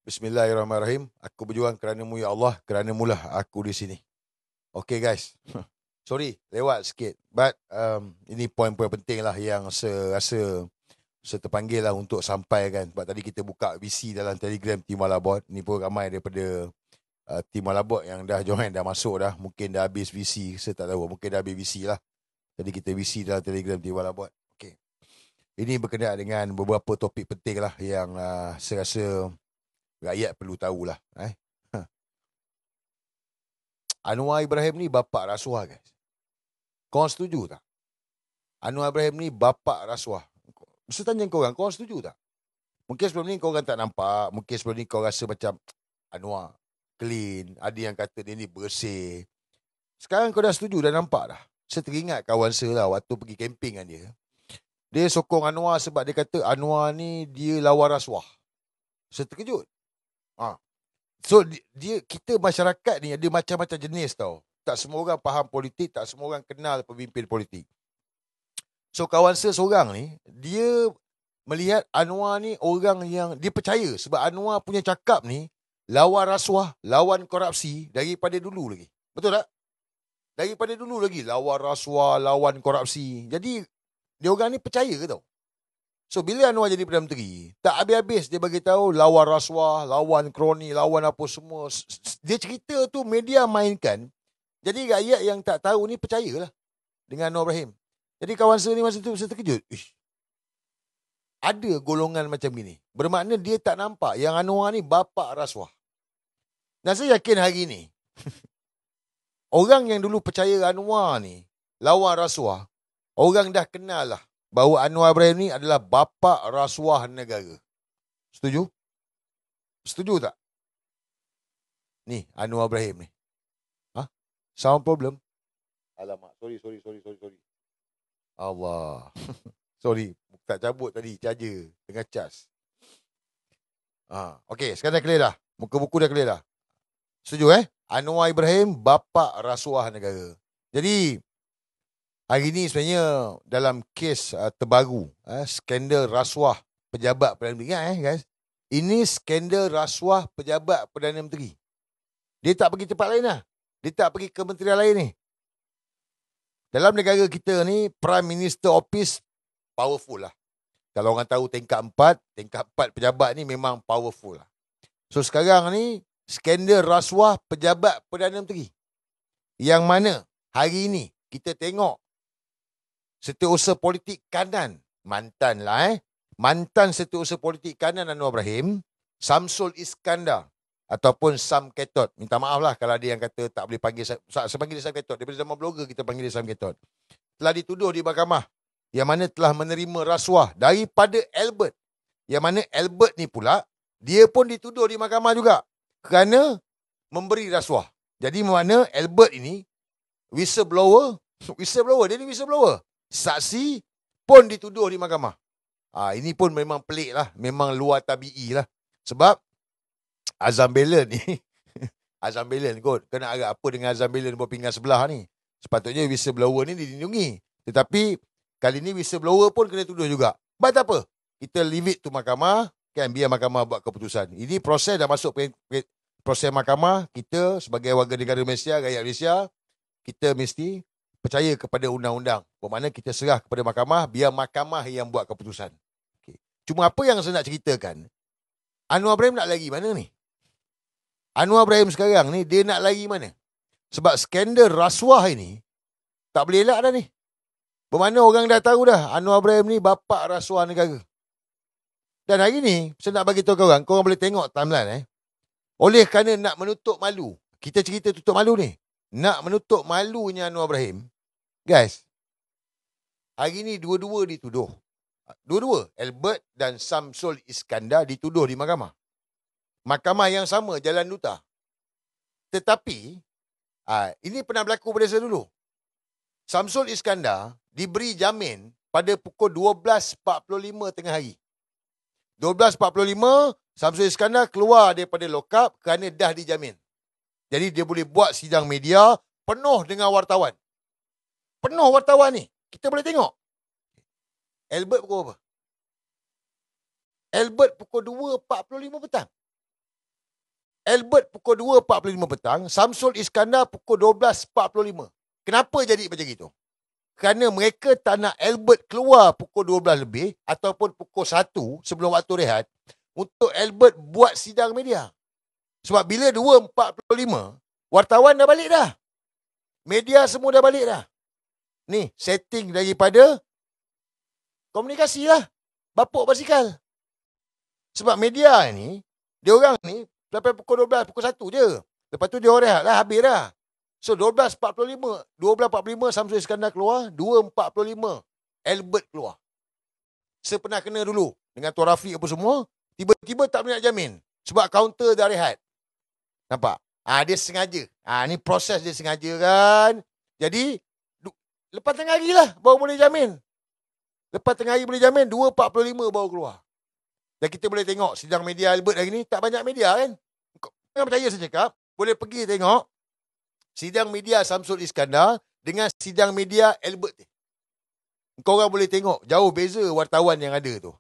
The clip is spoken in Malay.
Bismillahirrahmanirrahim. Aku berjuang kerana-Mu ya Allah, kerana-Mu lah aku di sini. Okay guys. Sorry, lewat sikit. But ini poin-poin penting lah yang saya rasa saya terpanggil lah untuk sampaikan. Sebab tadi kita buka VC dalam Telegram Team Malabot. Ni pun ramai daripada Team Malabot yang dah join, dah masuk dah. Mungkin dah habis VC, saya tak tahu. Mungkin dah habis VC lah. Jadi kita VC dalam Telegram Team Malabot. Okay. Ini berkenaan dengan beberapa topik penting lah yang saya rasa rakyat perlu tahulah. Anwar Ibrahim ni bapak rasuah guys. Kau setuju tak? Anwar Ibrahim ni bapak rasuah. Mesti tanya korang, kau setuju tak? Mungkin sebelum ni korang tak nampak. Mungkin sebelum ni kau rasa macam Anwar clean. Ada yang kata dia ni bersih. Sekarang kau dah setuju, dah nampak dah. Saya teringat kawan saya lah waktu pergi camping dengan dia. Dia sokong Anwar sebab dia kata Anwar ni dia lawan rasuah. Saya terkejut. So kita masyarakat ni ada macam-macam jenis tau. Tak semua orang faham politik, tak semua orang kenal pemimpin politik. So kawan saya seorang ni, dia melihat Anwar ni orang yang dia percaya sebab Anwar punya cakap ni lawan rasuah, lawan korupsi daripada dulu lagi. Betul tak? Daripada dulu lagi lawan rasuah, lawan korupsi. Jadi dia orang ni percaya ke tau. So bila Anwar jadi Perdana Menteri, tak habis-habis dia bagi tahu lawan rasuah, lawan kroni, lawan apa semua. Dia cerita tu media mainkan. Jadi rakyat yang tak tahu ni percayalah dengan Anwar Ibrahim. Jadi kawan saya ni masa tu saya terkejut. Ada golongan macam gini. Bermakna dia tak nampak yang Anwar ni bapak rasuah. Dan saya yakin hari ni orang yang dulu percaya Anwar ni lawan rasuah, orang dah kenal lah bahawa Anwar Ibrahim ni adalah bapa rasuah negara. Setuju? Setuju tak? Ni Anwar Ibrahim ni. Sound problem? Alamak, sorry. Allah. Sorry, tak cabut tadi, charger tengah cas. Okey, sekarang dah clear dah. Muka buku dah clear dah. Setuju Anwar Ibrahim bapa rasuah negara. Jadi hari ni sebenarnya dalam kes terbaru, skandal rasuah pejabat Perdana Menteri. Guys, ini skandal rasuah pejabat Perdana Menteri. Dia tak pergi tempat lain lah. Dia tak pergi kementerian lain ni. Dalam negara kita ni, Prime Minister Office powerful lah. Kalau orang tahu tingkat 4 pejabat ni memang powerful lah. So sekarang ni, skandal rasuah pejabat Perdana Menteri. Yang mana hari ni kita tengok setiausaha politik kanan, mantan setiausaha politik kanan Anwar Ibrahim, Samsul Iskandar ataupun Sam Ketot. Minta maaf lah kalau ada yang kata tak boleh panggil saya panggil dia Sam Ketot. Daripada zaman blogger kita panggil dia Sam Ketot. Telah dituduh di mahkamah yang mana telah menerima rasuah daripada Albert. Yang mana Albert ni pula dia pun dituduh di mahkamah juga kerana memberi rasuah. Jadi mana Albert ini whistleblower, dia ni whistleblower. Saksi pun dituduh di mahkamah. Ini pun memang pelik lah. Memang luar tabi'i lah. Sebab Azam Belen ni Azam Belen kot. Kena agak apa dengan Azam Belen buat pinggan sebelah ni. Sepatutnya whistleblower ni dilindungi. Tetapi kali ni whistleblower pun kena tuduh juga. But tak apa. Kita leave it to mahkamah. Kan biar mahkamah buat keputusan. Ini proses dah masuk proses mahkamah. Kita sebagai warga negara Malaysia, rakyat Malaysia, kita mesti percaya kepada undang-undang. Bermakna kita serah kepada mahkamah, biar mahkamah yang buat keputusan. Okay. Cuma apa yang saya nak ceritakan, Anwar Ibrahim nak lagi mana ni? Anwar Ibrahim sekarang ni, dia nak lagi mana? Sebab skandal rasuah ini, tak boleh elak dah ni. Bermakna orang dah tahu dah, Anwar Ibrahim ni bapak rasuah negara. Dan hari ni, saya nak bagi tahu korang boleh tengok timeline oleh kerana nak menutup malu, kita cerita tutup malu ni, nak menutup malunya Anwar Ibrahim, guys, hari ni dua-dua dituduh. Dua-dua, Albert dan Samsul Iskandar dituduh di mahkamah. Mahkamah yang sama, Jalan Duta. Tetapi, ini pernah berlaku pada saya dulu. Samsul Iskandar diberi jamin pada pukul 12.45 tengah hari. 12.45, Samsul Iskandar keluar daripada lokap kerana dah dijamin. Jadi dia boleh buat sidang media penuh dengan wartawan. Penuh wartawan ni. Kita boleh tengok. Albert pukul apa? Albert pukul 2.45 petang. Albert pukul 2.45 petang, Samsul Iskandar pukul 12.45. Kenapa jadi macam itu? Kerana mereka tak nak Albert keluar pukul 12 lebih ataupun pukul 1 sebelum waktu rehat untuk Albert buat sidang media. Sebab bila 2.45, wartawan dah balik dah. Media semua dah balik dah. Ni, setting daripada komunikasi lah. Bapuk basikal. Sebab media ni, dia orang ni, sampai pukul 12, pukul 1 je. Lepas tu dia orang rehat lah, habis dah. So 12.45 Samsul Iskandar keluar, 2.45 Albert keluar. Saya pernah kena dulu dengan Tuan Rafiq apa semua, tiba-tiba tak boleh nak jamin. Sebab kaunter dah rehat. Nampak? Dia sengaja. Ni proses dia sengaja kan. Jadi, lepas tengah hari lah baru boleh jamin. Lepas tengah hari boleh jamin, 2.45 baru keluar. Dan kita boleh tengok sidang media Albert hari ni, tak banyak media kan. Jangan percaya saya cakap, boleh pergi tengok sidang media Samsul Iskandar dengan sidang media Albert. Kau orang boleh tengok jauh beza wartawan yang ada tu.